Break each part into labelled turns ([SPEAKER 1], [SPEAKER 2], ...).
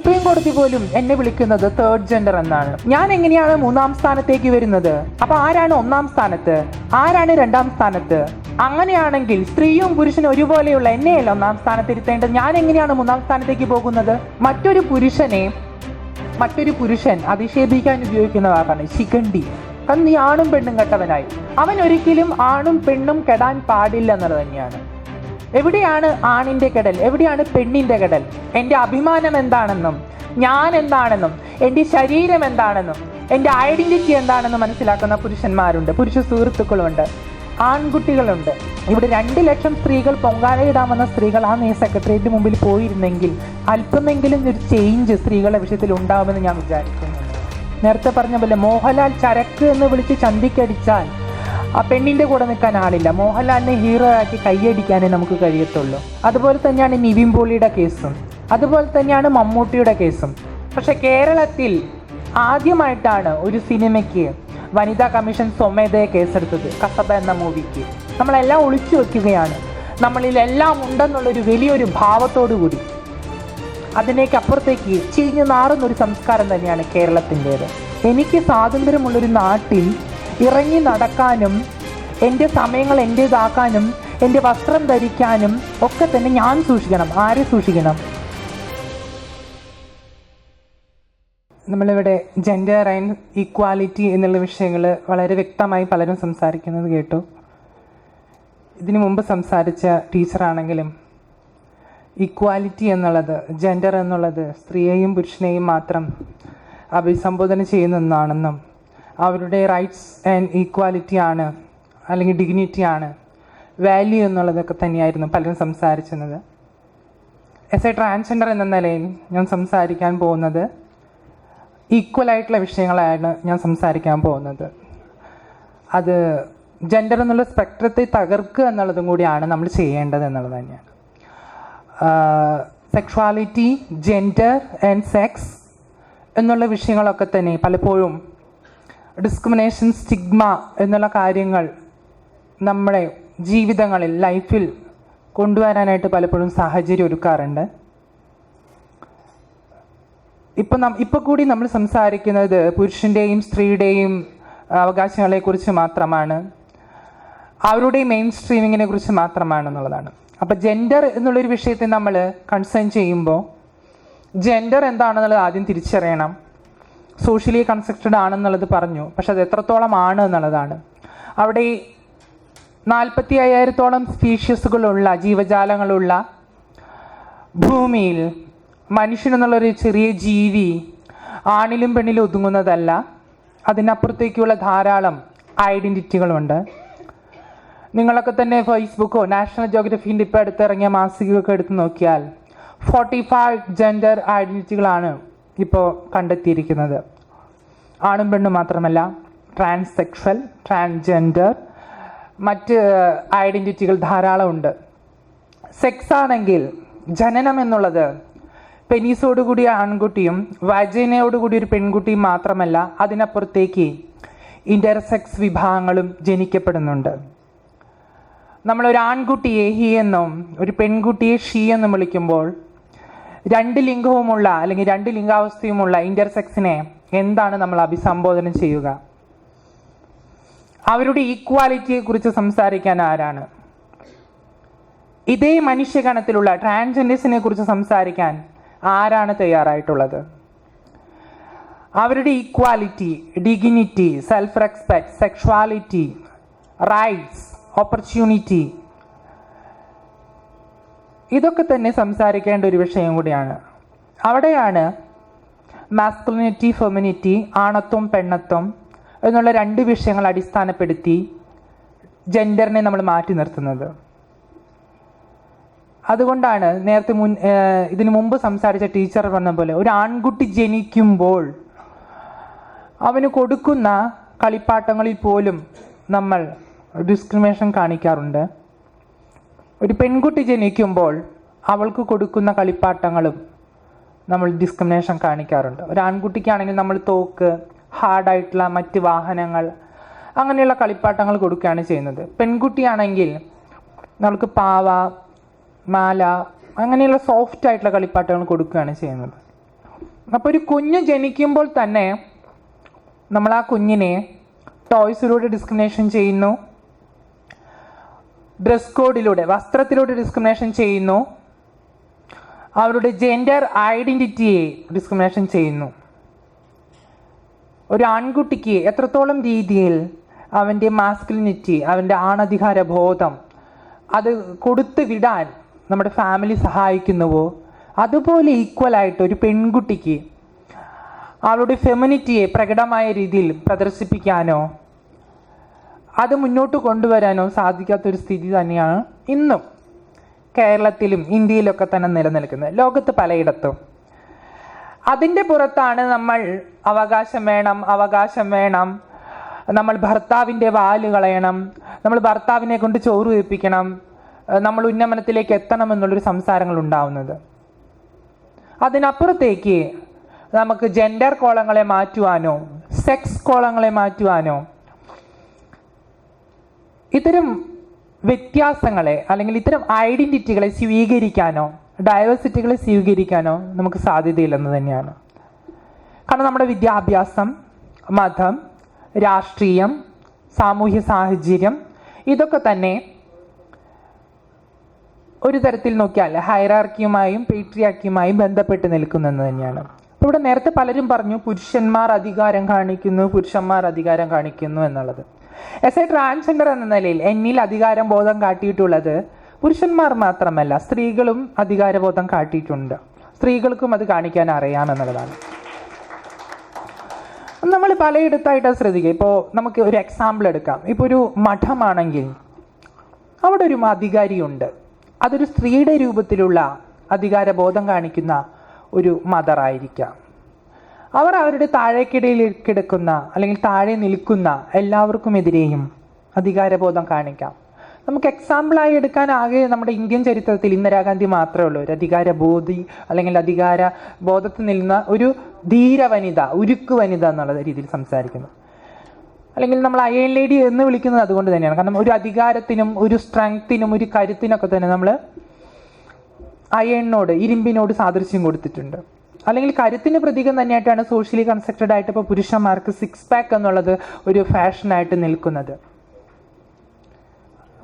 [SPEAKER 1] Supreme കോടതി പോലും എന്നെ വിളിക്കുന്നത് തേർഡ് ജെൻഡർ എന്നാണ്. ഞാൻ എങ്ങനെയാണ് 3-ാം സ്ഥാനത്തേക്ക് വരുന്നത്? അപ്പൊ ആരാണ് 1-ാം സ്ഥാനത്ത്, ആരാണ് 2-ാം സ്ഥാനത്ത്? അങ്ങനെയാണെങ്കിൽ സ്ത്രീയും പുരുഷനും ഒരുപോലെയുള്ള എന്നെയല്ല 1-ാം സ്ഥാനത്ത് ഇരുത്തേണ്ടത്. ഞാൻ എങ്ങനെയാണ് 3-ാം സ്ഥാനത്തേക്ക് പോകുന്നത്? മറ്റൊരു പുരുഷൻ അധിക്ഷേപിക്കാൻ ഉപയോഗിക്കുന്ന വാക്കാണ് ശിഖണ്ഡി. കാരണം നീ ആണും പെണ്ണും കെട്ടവനായി. അവൻ ഒരിക്കലും ആണും പെണ്ണും കെടാൻ പാടില്ല എന്നുള്ളത് തന്നെയാണ്. എവിടെയാണ് ആണിന്റെ കെടൽ, എവിടെയാണ് പെണ്ണിന്റെ കെടൽ? എൻ്റെ അഭിമാനം എന്താണെന്നും ഞാൻ എന്താണെന്നും എൻ്റെ ശരീരം എന്താണെന്നും എൻ്റെ ഐഡന്റിറ്റി എന്താണെന്നും മനസ്സിലാക്കുന്ന പുരുഷന്മാരുണ്ട്, പുരുഷ സുഹൃത്തുക്കളുണ്ട്, ആൺകുട്ടികളുണ്ട്. ഇവിടെ 2 ലക്ഷം സ്ത്രീകൾ പൊങ്കാലയിടാമെന്ന സ്ത്രീകൾ ആ സെക്രട്ടേറിയറ്റിന് മുമ്പിൽ പോയിരുന്നെങ്കിൽ അല്പമെങ്കിലും ഒരു ചേഞ്ച് സ്ത്രീകളുടെ വിഷയത്തിൽ ഉണ്ടാവുമെന്ന് ഞാൻ വിചാരിക്കുന്നു. നേരത്തെ പറഞ്ഞ പോലെ മോഹൻലാൽ ചരക്ക് എന്ന് വിളിച്ച് ചന്തിക്കടിച്ചാൽ ആ പെണ്ണിന്റെ കൂടെ നിൽക്കാൻ ആളില്ല. മോഹൻലാലിനെ ഹീറോ ആക്കി കൈയടിക്കാനേ നമുക്ക് കഴിയത്തുള്ളൂ. അതുപോലെ തന്നെയാണ് നിവിൻ പോളിയുടെ കേസും, അതുപോലെ തന്നെയാണ് മമ്മൂട്ടിയുടെ കേസും. പക്ഷെ കേരളത്തിൽ ആദ്യമായിട്ടാണ് ഒരു സിനിമയ്ക്ക് വനിതാ കമ്മീഷൻ സ്വമേധയെ കേസെടുത്തത്. കസബ എന്ന മൂവിക്ക് നമ്മളെല്ലാം ഒളിച്ചു വെക്കുകയാണ്, നമ്മളിലെല്ലാം ഉണ്ടെന്നുള്ളൊരു വലിയൊരു ഭാവത്തോടു കൂടി. അതിനേക്കപ്പുറത്തേക്ക് ചീഞ്ഞു നാറുന്നൊരു സംസ്കാരം തന്നെയാണ് കേരളത്തിൻ്റേത്. എനിക്ക് സ്വാതന്ത്ര്യമുള്ളൊരു നാട്ടിൽ ഇറങ്ങി നടക്കാനും എൻ്റെ സമയങ്ങൾ എൻ്റേതാക്കാനും എൻ്റെ വസ്ത്രം ധരിക്കാനും ഒക്കെ തന്നെ ഞാൻ സൂക്ഷിക്കണം. ആരെ സൂക്ഷിക്കണം? നമ്മളിവിടെ ജെൻഡർ ആൻഡ് ഈക്വാലിറ്റി എന്നുള്ള വിഷയങ്ങൾ വളരെ വ്യക്തമായി പലരും സംസാരിക്കുന്നത് കേട്ടു. ഇതിനു മുമ്പ് സംസാരിച്ച ടീച്ചറാണെങ്കിലും ഈക്വാലിറ്റി എന്നുള്ളത്, ജെൻഡർ എന്നുള്ളത് സ്ത്രീയെയും പുരുഷനെയും മാത്രം അഭിസംബോധന ചെയ്യുന്ന ഒന്നാണെന്നും അവരുടെ റൈറ്റ്സ് ആൻഡ് ഈക്വാലിറ്റി ആണ്, അല്ലെങ്കിൽ ഡിഗ്നിറ്റി ആണ്, വാല്യൂ എന്നുള്ളതൊക്കെ തന്നെയായിരുന്നു പലരും സംസാരിച്ചിരുന്നത്. ആസ് എ ട്രാൻസ്ജെൻഡർ എന്ന നിലയിൽ ഞാൻ സംസാരിക്കാൻ പോകുന്നത് ഈക്വലായിട്ടുള്ള വിഷയങ്ങളാണ് ഞാൻ സംസാരിക്കാൻ പോകുന്നത്. അത് ജെൻഡർ എന്നുള്ള സ്പെക്ട്രത്തെ തകർക്കുക എന്നുള്ളതും കൂടിയാണ് നമ്മൾ ചെയ്യേണ്ടത് എന്നുള്ളത് തന്നെയാണ്. സെക്ഷുവാലിറ്റി, ജെൻഡർ ആൻഡ് സെക്സ് എന്നുള്ള വിഷയങ്ങളൊക്കെ തന്നെ പലപ്പോഴും ഡിസ്ക്രിമിനേഷൻ, സ്റ്റിഗ്മ എന്നുള്ള കാര്യങ്ങൾ നമ്മുടെ ജീവിതങ്ങളിൽ, ലൈഫിൽ കൊണ്ടുവരാനായിട്ട് പലപ്പോഴും സാഹചര്യം ഒരുക്കാറുണ്ട്. ഇപ്പോൾ കൂടി നമ്മൾ സംസാരിക്കുന്നത് പുരുഷൻ്റെയും സ്ത്രീയുടെയും അവകാശങ്ങളെക്കുറിച്ച് മാത്രമാണ്, അവരുടെ മെയിൻ സ്ട്രീമിങ്ങിനെ കുറിച്ച് മാത്രമാണെന്നുള്ളതാണ്. അപ്പോൾ ജെൻഡർ എന്നുള്ളൊരു വിഷയത്തെ നമ്മൾ കൺസേൺ ചെയ്യുമ്പോൾ ജെൻഡർ എന്താണെന്നുള്ളത് ആദ്യം തിരിച്ചറിയണം. സോഷ്യലി കൺസ്ട്രക്റ്റഡ് ആണെന്നുള്ളത് പറഞ്ഞു, പക്ഷെ അത് എത്രത്തോളം ആണ് എന്നുള്ളതാണ്. അവിടെ 45,000-ഓളം സ്പീഷ്യസുകളുള്ള, ജീവജാലങ്ങളുള്ള ഭൂമിയിൽ മനുഷ്യനെന്നുള്ളൊരു ചെറിയ ജീവി ആണിലും പെണ്ണിലും ഒതുങ്ങുന്നതല്ല. അതിനപ്പുറത്തേക്കുള്ള ധാരാളം ഐഡൻറ്റിറ്റികളുണ്ട്. നിങ്ങളൊക്കെ തന്നെ ഫേസ്ബുക്കോ നാഷണൽ ജോഗ്രഫീൻ്റെ ഇപ്പോൾ അടുത്തിറങ്ങിയ മാസികയൊക്കെ എടുത്ത് നോക്കിയാൽ 45 ജെൻഡർ ഐഡൻറ്റിറ്റികളാണ് ഇപ്പോൾ കണ്ടെത്തിയിരിക്കുന്നത്. ആണും പെണ്ണും മാത്രമല്ല, ട്രാൻസ്സെക്ഷൽ, ട്രാൻസ്ജെൻഡർ, മറ്റ് ഐഡൻറ്റിറ്റികൾ ധാരാളമുണ്ട്. സെക്സ് ആണെങ്കിൽ ജനനം എന്നുള്ളത് പെനീസോടുകൂടി ആൺകുട്ടിയും വജൈനയോടുകൂടി ഒരു പെൺകുട്ടിയും മാത്രമല്ല, അതിനപ്പുറത്തേക്ക് ഇൻ്റർസെക്സ് വിഭാഗങ്ങളും ജനിക്കപ്പെടുന്നുണ്ട്. നമ്മളൊരു ആൺകുട്ടിയെ ഹി എന്നും ഒരു പെൺകുട്ടിയെ ഷീ എന്നും വിളിക്കുമ്പോൾ 2 ലിംഗവുമുള്ള അല്ലെങ്കിൽ 2 ലിംഗാവസ്ഥയുമുള്ള ഇൻ്റർസെക്സിനെ എന്താണ് നമ്മൾ അഭിസംബോധന ചെയ്യുക? അവരുടെ ഈക്വാലിറ്റിയെ കുറിച്ച് സംസാരിക്കാൻ ആരാണ്? ഇതേ മനുഷ്യഗണത്തിലുള്ള ട്രാൻസ്ജെൻഡേഴ്സിനെ കുറിച്ച് സംസാരിക്കാൻ ആരാണ് തയ്യാറായിട്ടുള്ളത്? അവരുടെ equality, dignity, self respect, sexuality, rights, opportunity, ഇതൊക്കെ തന്നെ സംസാരിക്കേണ്ട ഒരു വിഷയം കൂടിയാണ്. അവിടെയാണ് മാസ്കുലിനിറ്റി, ഫെമിനിറ്റി, ആണത്വം, പെണ്ണത്വം എന്നുള്ള 2 വിഷയങ്ങൾ അടിസ്ഥാനപ്പെടുത്തി ജെൻഡറിനെ നമ്മൾ മാറ്റി നിർത്തുന്നത്. അതുകൊണ്ടാണ് നേരത്തെ ഇതിനു മുമ്പ് സംസാരിച്ച ടീച്ചർ പറഞ്ഞ പോലെ ഒരു ആൺകുട്ടി ജനിക്കുമ്പോൾ അവന് കൊടുക്കുന്ന കളിപ്പാട്ടങ്ങളിൽ പോലും നമ്മൾ ഡിസ്ക്രിമിനേഷൻ കാണിക്കാറുണ്ട്. ഒരു പെൺകുട്ടി ജനിക്കുമ്പോൾ അവൾക്ക് കൊടുക്കുന്ന കളിപ്പാട്ടങ്ങളും നമ്മൾ ഡിസ്ക്രിമിനേഷൻ കാണിക്കാറുണ്ട്. ഒരു ആൺകുട്ടിക്കാണെങ്കിൽ നമ്മൾ തോക്ക്, ഹാർഡായിട്ടുള്ള മറ്റ് വാഹനങ്ങൾ, അങ്ങനെയുള്ള കളിപ്പാട്ടങ്ങൾ കൊടുക്കുകയാണ് ചെയ്യുന്നത്. പെൺകുട്ടിയാണെങ്കിൽ നമ്മൾക്ക് പാവ, മാല, അങ്ങനെയുള്ള സോഫ്റ്റ് ആയിട്ടുള്ള കളിപ്പാട്ടങ്ങൾ കൊടുക്കുകയാണ് ചെയ്യുന്നത്. അപ്പോൾ ഒരു കുഞ്ഞ് ജനിക്കുമ്പോൾ തന്നെ നമ്മൾ ആ കുഞ്ഞിനെ ടോയ്സിലൂടെ ഡിസ്ക്രിമിനേഷൻ ചെയ്യുന്നു, ഡ്രസ് കോഡിലൂടെ, വസ്ത്രത്തിലൂടെ ഡിസ്ക്രിമിനേഷൻ ചെയ്യുന്നു, അവരുടെ ജെൻഡർ ഐഡൻറ്റിറ്റിയെ ഡിസ്ക്രിമിനേഷൻ ചെയ്യുന്നു. ഒരു ആൺകുട്ടിക്ക് എത്രത്തോളം രീതിയിൽ അവൻ്റെ മാസ്കുലിനിറ്റി, അവൻ്റെ ആണധികാര ബോധം അത് കൊടുത്തു വിടാൻ നമ്മുടെ ഫാമിലി സഹായിക്കുന്നുവോ, അതുപോലെ ഈക്വലായിട്ട് ഒരു പെൺകുട്ടിക്ക് അവളുടെ ഫെമിനിറ്റിയെ പ്രകടമായ രീതിയിൽ പ്രദർശിപ്പിക്കാനോ അത് മുന്നോട്ട് കൊണ്ടുവരാനോ സാധിക്കാത്തൊരു സ്ഥിതി തന്നെയാണ് ഇന്നും കേരളത്തിലും ഇന്ത്യയിലൊക്കെ തന്നെ നിലനിൽക്കുന്നത്, ലോകത്ത് പലയിടത്തും. അതിൻ്റെ പുറത്താണ് നമ്മൾ അവകാശം വേണം, നമ്മൾ ഭർത്താവിൻ്റെ വാല് കളയണം, നമ്മൾ ഭർത്താവിനെ കൊണ്ട് ചോറ് വെപ്പിക്കണം, നമ്മൾ ഉന്നമനത്തിലേക്ക് എത്തണം എന്നുള്ളൊരു സംസാരങ്ങൾ ഉണ്ടാവുന്നത്. അതിനപ്പുറത്തേക്ക് നമുക്ക് ജെൻഡർ കോളങ്ങളെ മാറ്റുവാനോ സെക്സ് കോളങ്ങളെ മാറ്റുവാനോ ഇത്തരം വ്യത്യാസങ്ങളെ അല്ലെങ്കിൽ ഇത്തരം ഐഡൻറ്റിറ്റികളെ സ്വീകരിക്കാനോ ഡൈവേഴ്സിറ്റികളെ സ്വീകരിക്കാനോ നമുക്ക് സാധ്യതയില്ലെന്ന് തന്നെയാണ്. കാരണം നമ്മുടെ വിദ്യാഭ്യാസം, മതം, രാഷ്ട്രീയം, സാമൂഹ്യ സാഹചര്യം ഇതൊക്കെ തന്നെ ഒരു തരത്തിൽ നോക്കിയാൽ ഹൈറാർക്കിയുമായും പേട്രിയാർക്കിയുമായും ബന്ധപ്പെട്ട് നിൽക്കുന്നെന്ന് തന്നെയാണ്. അപ്പോൾ ഇവിടെ നേരത്തെ പലരും പറഞ്ഞു പുരുഷന്മാർ അധികാരം കാണിക്കുന്നു എന്നുള്ളത്. എസ് എ ട്രാൻസ്ജെൻഡർ എന്ന നിലയിൽ എന്നിൽ അധികാരം ബോധം കാട്ടിയിട്ടുള്ളത് പുരുഷന്മാർ മാത്രമല്ല, സ്ത്രീകളും അധികാരബോധം കാട്ടിയിട്ടുണ്ട്. സ്ത്രീകൾക്കും അത് കാണിക്കാൻ അറിയാമെന്നുള്ളതാണ്. നമ്മൾ പലയിടത്തായിട്ട് ശ്രദ്ധിക്കുക. ഇപ്പോൾ നമുക്ക് ഒരു എക്സാമ്പിൾ എടുക്കാം. ഇപ്പോൾ ഒരു മഠമാണെങ്കിൽ അവിടെ ഒരു അധികാരിയുണ്ട്. അതൊരു സ്ത്രീയുടെ രൂപത്തിലുള്ള അധികാരബോധം കാണിക്കുന്ന ഒരു മദറായിരിക്കാം. അവർ അവരുടെ താഴേക്കിടയിൽ കിടക്കുന്ന അല്ലെങ്കിൽ താഴെ നിൽക്കുന്ന എല്ലാവർക്കുമെതിരെയും അധികാരബോധം കാണിക്കാം. നമുക്ക് എക്സാമ്പിളായി എടുക്കാൻ ആകെ നമ്മുടെ ഇന്ത്യൻ ചരിത്രത്തിൽ ഇന്ദിരാഗാന്ധി മാത്രമേ ഉള്ളൂ ഒരു അധികാരബോധി അല്ലെങ്കിൽ അധികാര ബോധത്തിൽ നിൽക്കുന്ന ഒരു ധീര വനിത, ഉരുക്ക് വനിത എന്നുള്ള രീതിയിൽ സംസാരിക്കുന്നു. അല്ലെങ്കിൽ നമ്മൾ അയൺ ലേഡി എന്ന് വിളിക്കുന്നത് അതുകൊണ്ട് തന്നെയാണ്. കാരണം ഒരു അധികാരത്തിനും ഒരു സ്ട്രെങ്ത്തിനും ഒരു കരുത്തിനൊക്കെ തന്നെ നമ്മൾ അയണിനോട്, ഇരുമ്പിനോട് സാദൃശ്യം കൊടുത്തിട്ടുണ്ട്. അല്ലെങ്കിൽ കരുത്തിന് പ്രതീകം തന്നെയായിട്ടാണ് സോഷ്യലി കൺസ്ട്രക്റ്റഡ് ആയിട്ട് ഇപ്പോൾ പുരുഷന്മാർക്ക് സിക്സ് പാക്ക് എന്നുള്ളത് ഒരു ഫാഷനായിട്ട് നിൽക്കുന്നത്.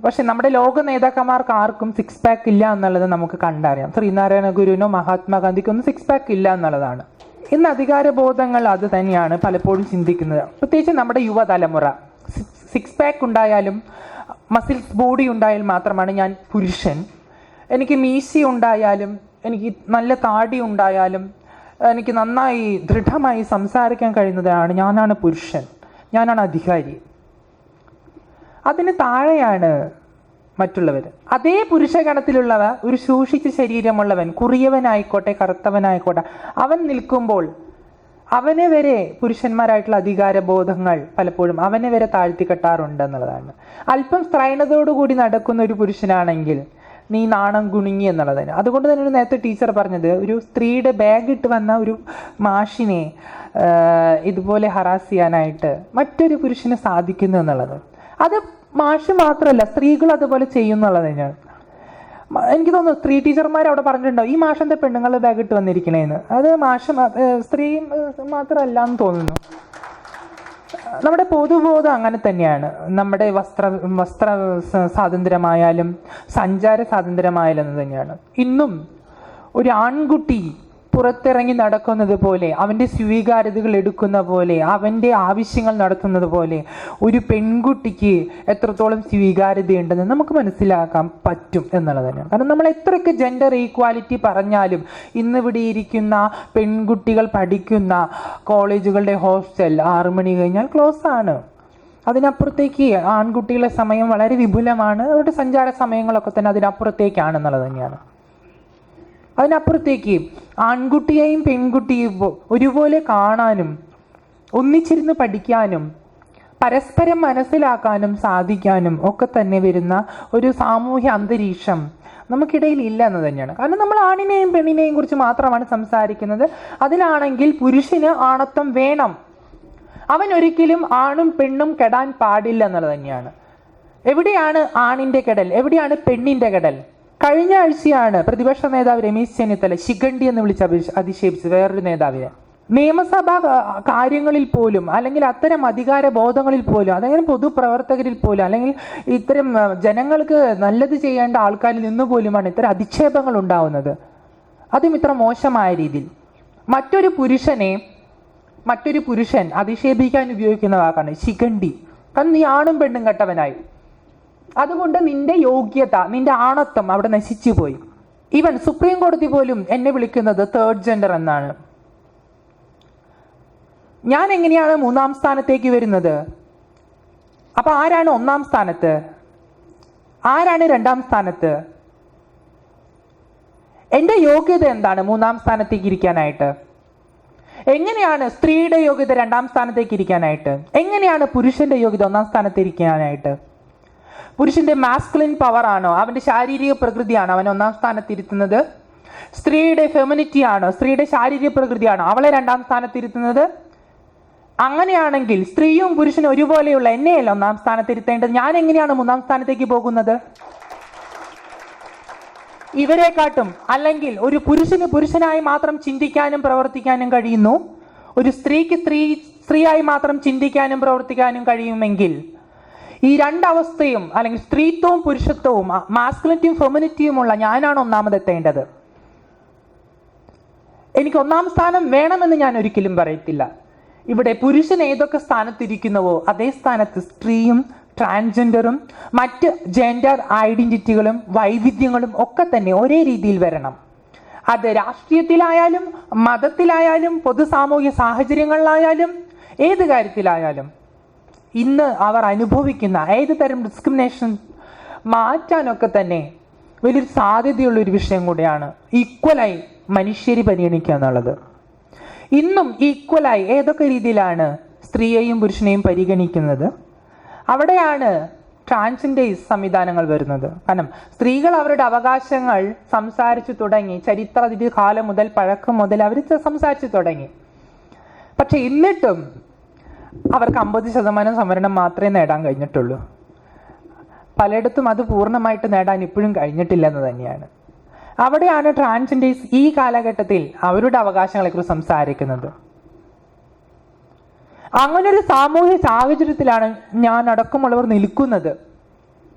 [SPEAKER 1] പക്ഷെ നമ്മുടെ ലോക നേതാക്കന്മാർക്ക് ആർക്കും സിക്സ് പാക്ക് ഇല്ല എന്നുള്ളത് നമുക്ക് കണ്ടറിയാം. ശ്രീനാരായണ ഗുരുവിനോ മഹാത്മാഗാന്ധിക്കോ ഒന്നും സിക്സ് പാക്ക് ഇല്ല എന്നുള്ളതാണ്. ഇന്ന് അധികാരബോധങ്ങൾ അത് തന്നെയാണ് പലപ്പോഴും ചിന്തിക്കുന്നത്. പ്രത്യേകിച്ച് നമ്മുടെ യുവതലമുറ. സിക്സ് പാക്ക് ഉണ്ടായാലും മസിൽസ് ബോഡി ഉണ്ടായാലും മാത്രമാണ് ഞാൻ പുരുഷൻ, എനിക്ക് മീശി ഉണ്ടായാലും എനിക്ക് നല്ല താടി ഉണ്ടായാലും എനിക്ക് നന്നായി ദൃഢമായി സംസാരിക്കാൻ കഴിയുന്നതാണ് ഞാനാണ് പുരുഷൻ, ഞാനാണ് അധികാരി. അതിന് താഴെയാണ് മറ്റുള്ളവർ. അതേ പുരുഷഗണത്തിലുള്ളവ ഒരു സൂക്ഷിച്ച ശരീരമുള്ളവൻ, കുറിയവനായിക്കോട്ടെ കറുത്തവനായിക്കോട്ടെ, അവൻ നിൽക്കുമ്പോൾ അവനെ വരെ പുരുഷന്മാരായിട്ടുള്ള അധികാരബോധങ്ങൾ പലപ്പോഴും അവനെ വരെ താഴ്ത്തിക്കെട്ടാറുണ്ട് എന്നുള്ളതാണ്. അല്പം സ്ത്രൈണതയോടുകൂടി നടക്കുന്ന ഒരു പുരുഷനാണെങ്കിൽ നീ നാണം കുണുങ്ങി എന്നുള്ളതാണ്. അതുകൊണ്ട് തന്നെ ഒരു നേരത്തെ ടീച്ചർ പറഞ്ഞത് ഒരു സ്ത്രീയുടെ ബാഗ് ഇട്ട് വന്ന ഒരു മാഷിനെ ഇതുപോലെ ഹറാസ് ചെയ്യാനായിട്ട് മറ്റൊരു പുരുഷന് സാധിക്കുന്നു എന്നുള്ളത്, അത് മാഷ് മാത്രമല്ല സ്ത്രീകൾ അതുപോലെ ചെയ്യുന്നുള്ളത് തന്നെയാണ്. എനിക്ക് തോന്നുന്നു സ്ത്രീ ടീച്ചർമാർ അവിടെ പറഞ്ഞിട്ടുണ്ടോ ഈ മാഷ് എന്താ പെണ്ണുങ്ങളുടെ ബാഗ് ഇട്ട് വന്നിരിക്കണേന്ന്. അത് സ്ത്രീ മാത്രമല്ല എന്ന് തോന്നുന്നു. നമ്മുടെ പൊതുബോധം അങ്ങനെ തന്നെയാണ്. നമ്മുടെ വസ്ത്ര സ്വാതന്ത്ര്യമായാലും സഞ്ചാര സ്വാതന്ത്ര്യമായാലും എന്ന് തന്നെയാണ്. ഇന്നും ഒരു ആൺകുട്ടി പുറത്തിറങ്ങി നടക്കുന്നത് പോലെ, അവൻ്റെ സ്വീകാര്യതകൾ എടുക്കുന്ന പോലെ, അവൻ്റെ ആവശ്യങ്ങൾ നടത്തുന്നത് പോലെ ഒരു പെൺകുട്ടിക്ക് എത്രത്തോളം സ്വീകാര്യതയുണ്ടെന്ന് നമുക്ക് മനസ്സിലാക്കാൻ പറ്റും എന്നുള്ളത് തന്നെയാണ്. കാരണം നമ്മൾ എത്രയൊക്കെ ജെൻഡർ ഈക്വാലിറ്റി പറഞ്ഞാലും ഇന്നിവിടെ ഇരിക്കുന്ന പെൺകുട്ടികൾ പഠിക്കുന്ന കോളേജുകളുടെ ഹോസ്റ്റൽ 6 മണി കഴിഞ്ഞാൽ ക്ലോസ് ആണ്. അതിനപ്പുറത്തേക്ക് ആൺകുട്ടികളുടെ സമയം വളരെ വിപുലമാണ്. അവരുടെ സഞ്ചാര സമയങ്ങളൊക്കെ തന്നെ അതിനപ്പുറത്തേക്കാണെന്നുള്ളത് തന്നെയാണ്. അതിനപ്പുറത്തേക്ക് ആൺകുട്ടിയെയും പെൺകുട്ടിയെയും ഒരുപോലെ കാണാനും ഒന്നിച്ചിരുന്ന് പഠിക്കാനും പരസ്പരം മനസ്സിലാക്കാനും സാധിക്കാനും ഒക്കെ തന്നെ വരുന്ന ഒരു സാമൂഹ്യ അന്തരീക്ഷം നമുക്കിടയിൽ ഇല്ല എന്ന് തന്നെയാണ്. കാരണം നമ്മൾ ആണിനെയും പെണ്ണിനെയും കുറിച്ച് മാത്രമാണ് സംസാരിക്കുന്നത്. അതിലാണെങ്കിൽ പുരുഷന് ആണത്വം വേണം, അവൻ ഒരിക്കലും ആണും പെണ്ണും കെടാൻ പാടില്ല എന്നുള്ളത് തന്നെയാണ്. എവിടെയാണ് ആണിൻ്റെ കെടൽ, എവിടെയാണ് പെണ്ണിൻ്റെ കെടൽ? കഴിഞ്ഞ ആഴ്ചയാണ് പ്രതിപക്ഷ നേതാവ് രമേശ് ചെന്നിത്തല ശിഖണ്ഡി എന്ന് വിളിച്ച് അധിക്ഷേപിച്ചത് വേറൊരു നേതാവിനെ. നിയമസഭാ കാര്യങ്ങളിൽ പോലും, അല്ലെങ്കിൽ അത്തരം അധികാര ബോധങ്ങളിൽ പോലും, അല്ലെങ്കിൽ പൊതുപ്രവർത്തകരിൽ പോലും, അല്ലെങ്കിൽ ഇത്തരം ജനങ്ങൾക്ക് നല്ലത് ചെയ്യേണ്ട ആൾക്കാരിൽ നിന്ന് പോലുമാണ് ഇത്തരം അധിക്ഷേപങ്ങൾ ഉണ്ടാവുന്നത്. അതും ഇത്ര മോശമായ രീതിയിൽ. മറ്റൊരു പുരുഷൻ അധിക്ഷേപിക്കാൻ ഉപയോഗിക്കുന്ന വാക്കാണ് ശിഖണ്ഡി. കാരണം നീ ആണും പെണ്ണും കെട്ടവനായി, അതുകൊണ്ട് നിന്റെ യോഗ്യത, നിന്റെ ആണത്വം അവിടെ നശിച്ചു പോയി. ഈവൻ സുപ്രീം കോടതി പോലും എന്നെ വിളിക്കുന്നത് തേർഡ് ജെൻഡർ എന്നാണ്. ഞാൻ എങ്ങനെയാണ് 3-ാം സ്ഥാനത്തേക്ക് വരുന്നത്? അപ്പൊ ആരാണ് 1-ാം സ്ഥാനത്ത്? ആരാണ് 2-ാം സ്ഥാനത്ത്? എന്റെ യോഗ്യത എന്താണ് 3-ാം സ്ഥാനത്തേക്ക് ഇരിക്കാനായിട്ട്? എങ്ങനെയാണ് സ്ത്രീയുടെ യോഗ്യത 2-ാം സ്ഥാനത്തേക്ക് ഇരിക്കാനായിട്ട്? എങ്ങനെയാണ് പുരുഷന്റെ യോഗ്യത 1-ാം സ്ഥാനത്ത് ഇരിക്കാനായിട്ട്? പുരുഷന്റെ മാസ്കുലിൻ പവർ ആണോ, അവന്റെ ശാരീരിക പ്രകൃതിയാണോ അവൻ 1-ാം സ്ഥാനത്ത് ഇരുത്തുന്നത്? സ്ത്രീയുടെ ഫെമിനിറ്റി ആണോ, സ്ത്രീയുടെ ശാരീരിക പ്രകൃതിയാണോ അവളെ 2-ാം സ്ഥാനത്ത് ഇരുത്തുന്നത്? അങ്ങനെയാണെങ്കിൽ സ്ത്രീയും പുരുഷനും ഒരുപോലെയുള്ള എന്നെയല്ല 1-ാം സ്ഥാനത്ത് ഇരുത്തേണ്ടത്. ഞാൻ എങ്ങനെയാണ് 3-ാം സ്ഥാനത്തേക്ക് പോകുന്നത്? ഇവരെക്കാട്ടും, അല്ലെങ്കിൽ ഒരു പുരുഷന് പുരുഷനായി മാത്രം ചിന്തിക്കാനും പ്രവർത്തിക്കാനും കഴിയുന്നു, ഒരു സ്ത്രീക്ക് സ്ത്രീയായി മാത്രം ചിന്തിക്കാനും പ്രവർത്തിക്കാനും കഴിയുമെങ്കിൽ ഈ രണ്ടവസ്ഥയും, അല്ലെങ്കിൽ സ്ത്രീത്വവും പുരുഷത്വവും, മാസ്കുലിനിറ്റിയും ഫെമിനിറ്റിയുമുള്ള ഞാനാണ് 1-ാമതെത്തേണ്ടത്. എനിക്ക് 1-ാം സ്ഥാനം വേണമെന്ന് ഞാൻ ഒരിക്കലും പറയത്തില്ല. ഇവിടെ പുരുഷൻ ഏതൊക്കെ സ്ഥാനത്തിരിക്കുന്നുവോ അതേ സ്ഥാനത്ത് സ്ത്രീയും ട്രാൻസ്ജെൻഡറും മറ്റ് ജെൻഡർ ഐഡന്റിറ്റികളും വൈവിധ്യങ്ങളും ഒക്കെ തന്നെ ഒരേ രീതിയിൽ വരണം. അത് രാഷ്ട്രീയത്തിലായാലും മതത്തിലായാലും പൊതു സാമൂഹ്യ സാഹചര്യങ്ങളിലായാലും ഏത് കാര്യത്തിലായാലും ഇന്ന് അവർ അനുഭവിക്കുന്ന ഏത് തരം ഡിസ്ക്രിമിനേഷൻ മാറ്റാനൊക്കെ തന്നെ വലിയൊരു സാധ്യതയുള്ളൊരു വിഷയം കൂടിയാണ് ഈക്വലായി മനുഷ്യരെ പരിഗണിക്കുക എന്നുള്ളത്. ഇന്നും ഈക്വലായി ഏതൊക്കെ രീതിയിലാണ് സ്ത്രീയെയും പുരുഷനെയും പരിഗണിക്കുന്നത്, അവിടെയാണ് ട്രാൻസ്ജെൻഡേഴ്സ് സംവിധാനങ്ങൾ വരുന്നത്. കാരണം സ്ത്രീകൾ അവരുടെ അവകാശങ്ങൾ സംസാരിച്ചു തുടങ്ങി, ചരിത്ര കാലം മുതൽ, പഴക്കം മുതൽ അവർ സംസാരിച്ചു തുടങ്ങി. പക്ഷെ എന്നിട്ടും അവർക്ക് 50% സംവരണം മാത്രമേ നേടാൻ കഴിഞ്ഞിട്ടുള്ളൂ. പലയിടത്തും അത് പൂർണ്ണമായിട്ട് നേടാൻ ഇപ്പോഴും കഴിഞ്ഞിട്ടില്ലെന്ന് തന്നെയാണ്. അവിടെയാണ് ട്രാൻസ്ജെൻഡേഴ്സ് ഈ കാലഘട്ടത്തിൽ അവരുടെ അവകാശങ്ങളെക്കുറിച്ച് സംസാരിക്കുന്നത്. അങ്ങനൊരു സാമൂഹ്യ സാഹചര്യത്തിലാണ് ഞാൻ അടക്കമുള്ളവർ നിൽക്കുന്നത്.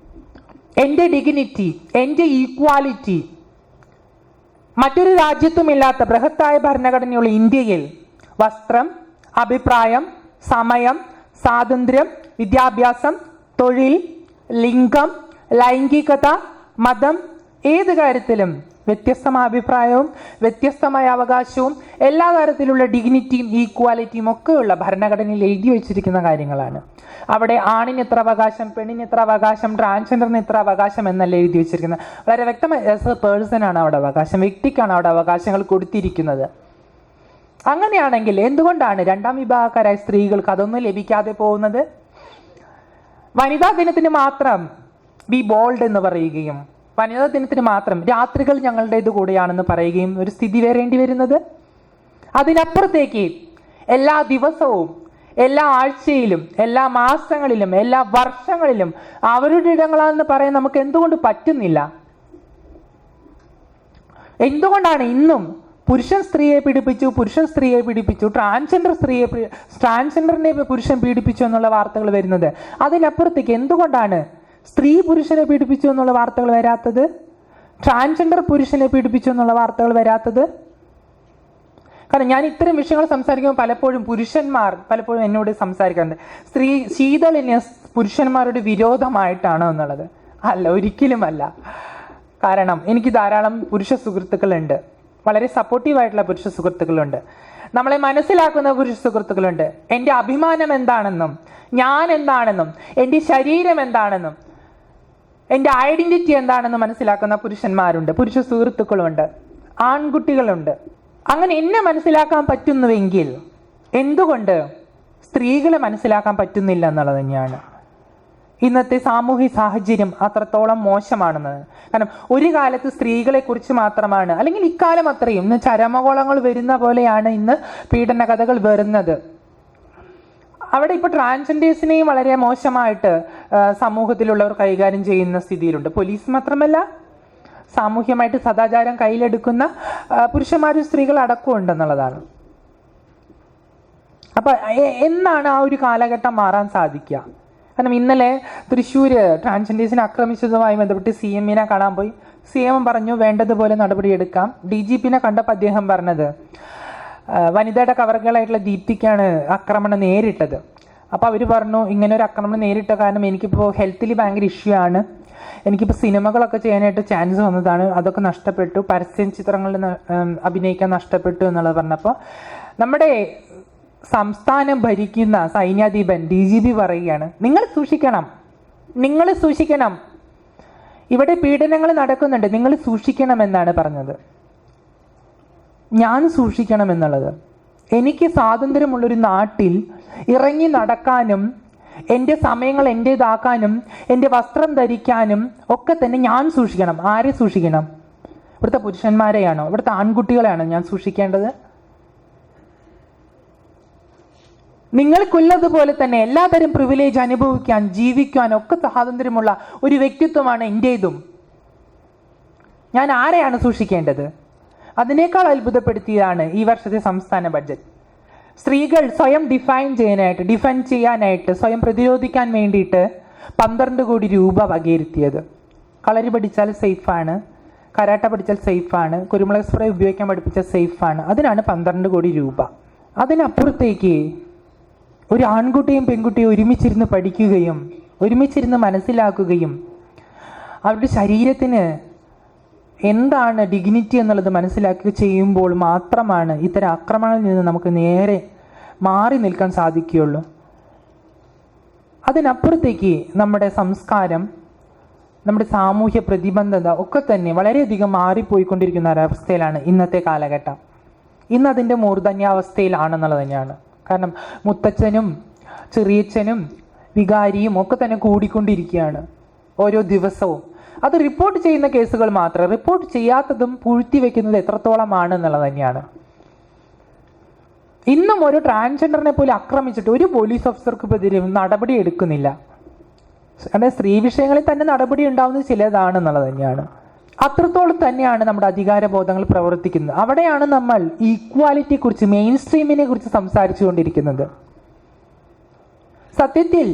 [SPEAKER 1] എൻ്റെ ഡിഗ്നിറ്റി, എൻ്റെ ഈക്വാലിറ്റി മറ്റൊരു രാജ്യത്തുമില്ലാത്ത ബൃഹത്തായ ഭരണഘടനയുള്ള ഇന്ത്യയിൽ വസ്ത്രം, അഭിപ്രായം, സമയം, സ്വാതന്ത്ര്യം, വിദ്യാഭ്യാസം, തൊഴിൽ, ലിംഗം, ലൈംഗികത, മതം, ഏത് കാര്യത്തിലും വ്യത്യസ്തമായ അഭിപ്രായവും വ്യത്യസ്തമായ അവകാശവും എല്ലാ തരത്തിലുള്ള ഡിഗ്നിറ്റിയും ഈക്വാലിറ്റിയും ഒക്കെയുള്ള ഭരണഘടനയിൽ എഴുതി വെച്ചിരിക്കുന്ന കാര്യങ്ങളാണ്. അവിടെ ആണിന് ഇത്ര അവകാശം, പെണ്ണിന് ഇത്ര അവകാശം, ട്രാൻസ്ജെൻഡറിന് ഇത്ര അവകാശം എന്നല്ല എഴുതി വെച്ചിരിക്കുന്നത്. വളരെ വ്യക്തമായി ആസ് എ പേഴ്സൺ ആണ് അവിടെ അവകാശം, വ്യക്തിക്കാണ് അവിടെ അവകാശങ്ങൾ കൊടുത്തിരിക്കുന്നത്. അങ്ങനെയാണെങ്കിൽ എന്തുകൊണ്ടാണ് 2-ാം വിഭാഗക്കാരായ സ്ത്രീകൾക്ക് അതൊന്നും ലഭിക്കാതെ പോകുന്നത്? വനിതാ ദിനത്തിന് മാത്രം ബി ബോൾഡ് എന്ന് പറയുകയും വനിതാ ദിനത്തിന് മാത്രം രാത്രികൾ ഞങ്ങളുടേത് കൂടെയാണെന്ന് പറയുകയും ഒരു സ്ഥിതി വരേണ്ടി വരുന്നത്. അതിനപ്പുറത്തേക്ക് എല്ലാ ദിവസവും, എല്ലാ ആഴ്ചയിലും, എല്ലാ മാസങ്ങളിലും, എല്ലാ വർഷങ്ങളിലും അവരുടെ ഇടങ്ങളാണെന്ന് പറയാൻ നമുക്ക് എന്തുകൊണ്ട് പറ്റുന്നില്ല? എന്തുകൊണ്ടാണ് ഇന്നും പുരുഷൻ സ്ത്രീയെ പീഡിപ്പിച്ചു, ട്രാൻസ്ജെൻഡറിനെ പുരുഷൻ പീഡിപ്പിച്ചു എന്നുള്ള വാർത്തകൾ വരുന്നത്? അതിനപ്പുറത്തേക്ക് എന്തുകൊണ്ടാണ് സ്ത്രീ പുരുഷനെ പീഡിപ്പിച്ചു എന്നുള്ള വാർത്തകൾ വരാത്തത്? ട്രാൻസ്ജെൻഡർ പുരുഷനെ പീഡിപ്പിച്ചു എന്നുള്ള വാർത്തകൾ വരാത്തത്? കാരണം ഞാൻ ഇത്തരം വിഷയങ്ങൾ സംസാരിക്കുമ്പോൾ പുരുഷന്മാർ പലപ്പോഴും എന്നോട് സംസാരിക്കാറുണ്ട്, ശീതളിന് പുരുഷന്മാരുടെ വിരോധമായിട്ടാണോ എന്നുള്ളത്. അല്ല, ഒരിക്കലുമല്ല. കാരണം എനിക്ക് ധാരാളം പുരുഷ സുഹൃത്തുക്കളുണ്ട്, വളരെ സപ്പോർട്ടീവായിട്ടുള്ള പുരുഷ സുഹൃത്തുക്കളുണ്ട്, നമ്മളെ മനസ്സിലാക്കുന്ന പുരുഷ സുഹൃത്തുക്കളുണ്ട്. എൻ്റെ അഭിമാനം എന്താണെന്നും ഞാൻ എന്താണെന്നും എൻ്റെ ശരീരം എന്താണെന്നും എൻ്റെ ഐഡന്റിറ്റി എന്താണെന്നും മനസ്സിലാക്കുന്ന പുരുഷന്മാരുണ്ട്, പുരുഷ സുഹൃത്തുക്കളുണ്ട്, ആൺകുട്ടികളുണ്ട്. അങ്ങനെ എന്നെ മനസ്സിലാക്കാൻ പറ്റുന്നുവെങ്കിൽ എന്തുകൊണ്ട് സ്ത്രീകളെ മനസ്സിലാക്കാൻ പറ്റുന്നില്ല എന്നുള്ളത് തന്നെയാണ്. ഇന്നത്തെ സാമൂഹ്യ സാഹചര്യം അത്രത്തോളം മോശമാണെന്ന്. കാരണം ഒരു കാലത്ത് സ്ത്രീകളെ കുറിച്ച് മാത്രമാണ്, അല്ലെങ്കിൽ ഇക്കാലം അത്രയും ഇന്ന് ചരമകോളങ്ങൾ വരുന്ന പോലെയാണ് ഇന്ന് പീഡന കഥകൾ വരുന്നത്. അവിടെ ഇപ്പോൾ ട്രാൻസ്ജെൻഡേഴ്സിനെയും വളരെ മോശമായിട്ട് സമൂഹത്തിലുള്ളവർ കൈകാര്യം ചെയ്യുന്ന സ്ഥിതിയിലുണ്ട്. പോലീസ് മാത്രമല്ല, സാമൂഹ്യമായിട്ട് സദാചാരം കയ്യിലെടുക്കുന്ന പുരുഷന്മാരും സ്ത്രീകളും അടക്കമുണ്ടെന്നുള്ളതാണ്. അപ്പം എന്നാണ് ആ ഒരു കാലഘട്ടം മാറാൻ സാധിക്കുക? കാരണം ഇന്നലെ തൃശ്ശൂർ ട്രാൻസ്ജെൻഡേഴ്സിനെ ആക്രമിച്ചതുമായി ബന്ധപ്പെട്ട് CM കാണാൻ പോയി. CM പറഞ്ഞു വേണ്ടതുപോലെ നടപടിയെടുക്കാം. DGP കണ്ടപ്പോൾ അദ്ദേഹം പറഞ്ഞത് വനിതയുടെ കവർകളായിട്ടുള്ള ദീപ്തിക്കാണ് ആക്രമണം നേരിട്ടത്. അപ്പോൾ അവർ പറഞ്ഞു ഇങ്ങനെ ഒരു ആക്രമണം നേരിട്ട കാരണം എനിക്കിപ്പോൾ ഹെൽത്തിൽ ഭയങ്കര ഇഷ്യൂ ആണ്, എനിക്കിപ്പോൾ സിനിമകളൊക്കെ ചെയ്യാനായിട്ട് ചാൻസ് വന്നതാണ്, അതൊക്കെ നഷ്ടപ്പെട്ടു, പരസ്യ ചിത്രങ്ങളിൽ അഭിനയിക്കാൻ നഷ്ടപ്പെട്ടു എന്നുള്ളത് പറഞ്ഞപ്പോൾ നമ്മുടെ സംസ്ഥാനം ഭരിക്കുന്ന സൈന്യാധിപൻ DGP പറയുകയാണ് നിങ്ങൾ സൂക്ഷിക്കണം, ഇവിടെ പീഡനങ്ങൾ നടക്കുന്നുണ്ട്, നിങ്ങൾ സൂക്ഷിക്കണം എന്നാണ് പറഞ്ഞത്. ഞാൻ സൂക്ഷിക്കണം എന്നുള്ളത്, എനിക്ക് സ്വാതന്ത്ര്യമുള്ളൊരു നാട്ടിൽ ഇറങ്ങി നടക്കാനും എൻ്റെ സമയങ്ങൾ എൻ്റേതാക്കാനും എൻ്റെ വസ്ത്രം ധരിക്കാനും ഒക്കെ തന്നെ ഞാൻ സൂക്ഷിക്കണം. ആരെ സൂക്ഷിക്കണം? ഇവിടുത്തെ പുരുഷന്മാരെയാണോ, ഇവിടുത്തെ ആൺകുട്ടികളെയാണോ ഞാൻ സൂക്ഷിക്കേണ്ടത്? നിങ്ങൾക്കുള്ളതുപോലെ തന്നെ എല്ലാതരം പ്രിവിലേജ് അനുഭവിക്കാൻ, ജീവിക്കാൻ ഒക്കെ സ്വാതന്ത്ര്യമുള്ള ഒരു വ്യക്തിത്വമാണ് എൻ്റേതും. ഞാൻ ആരെയാണ് സൂക്ഷിക്കേണ്ടത്? അതിനേക്കാൾ അത്ഭുതപ്പെടുത്തിയതാണ് ഈ വർഷത്തെ സംസ്ഥാന ബഡ്ജറ്റ്. സ്ത്രീകൾ സ്വയം ഡിഫെൻഡ് ചെയ്യാനായിട്ട് സ്വയം പ്രതിരോധിക്കാൻ വേണ്ടിയിട്ട് 12 കോടി രൂപ വകയിരുത്തിയത്. കളരി പഠിച്ചാൽ സേഫാണ്, കരാട്ട പഠിച്ചാൽ സേഫാണ്, കുരുമുളക് സ്പ്രേ ഉപയോഗിക്കാൻ പഠിപ്പിച്ചാൽ സേഫാണ്. അതിനാണ് 12 കോടി രൂപ. അതിനപ്പുറത്തേക്ക് ഒരു ആൺകുട്ടിയും പെൺകുട്ടിയും ഒരുമിച്ചിരുന്ന് പഠിക്കുകയും ഒരുമിച്ചിരുന്ന് മനസ്സിലാക്കുകയും അവരുടെ ശരീരത്തിന് എന്താണ് ഡിഗ്നിറ്റി എന്നുള്ളത് മനസ്സിലാക്കി ചെയ്യുമ്പോൾ മാത്രമാണ് ഇത്തരം ആക്രമണങ്ങളിൽ നിന്ന് നമുക്ക് നേരെ മാറി നിൽക്കാൻ സാധിക്കുകയുള്ളൂ. അതിനപ്പുറത്തേക്ക് നമ്മുടെ സംസ്കാരം, നമ്മുടെ സാമൂഹ്യ പ്രതിബദ്ധത ഒക്കെ തന്നെ വളരെയധികം മാറിപ്പോയിക്കൊണ്ടിരിക്കുന്ന ഒരവസ്ഥയിലാണ് ഇന്നത്തെ കാലഘട്ടം. ഇന്ന് അതിൻ്റെ മൂർധന്യാവസ്ഥയിലാണെന്നുള്ളത് തന്നെയാണ്. കാരണം മുത്തച്ഛനും ചെറിയച്ഛനും വികാരിയും ഒക്കെ തന്നെ കൂടിക്കൊണ്ടിരിക്കുകയാണ് ഓരോ ദിവസവും. അത് റിപ്പോർട്ട് ചെയ്യുന്ന കേസുകൾ മാത്രം, റിപ്പോർട്ട് ചെയ്യാത്തതും പൂഴ്ത്തി വെക്കുന്നത് എത്രത്തോളമാണ് എന്നുള്ളത് തന്നെയാണ്. ഇന്നും ഒരു ട്രാൻസ്ജെൻഡറിനെ പോലും ആക്രമിച്ചിട്ട് ഒരു പോലീസ് ഓഫീസർക്കെതിരെ നടപടി എടുക്കുന്നില്ല. കാരണം സ്ത്രീ വിഷയങ്ങളിൽ തന്നെ നടപടി ഉണ്ടാവുന്നത് ചിലതാണെന്നുള്ളത് തന്നെയാണ്. അത്രത്തോളം തന്നെയാണ് നമ്മുടെ അധികാരബോധങ്ങൾ പ്രവർത്തിക്കുന്നത്. അവിടെയാണ് നമ്മൾ ഈക്വാലിറ്റിയെക്കുറിച്ച്, മെയിൻ സ്ട്രീമിനെ കുറിച്ച് സംസാരിച്ചു കൊണ്ടിരിക്കുന്നത്. സത്യത്തിൽ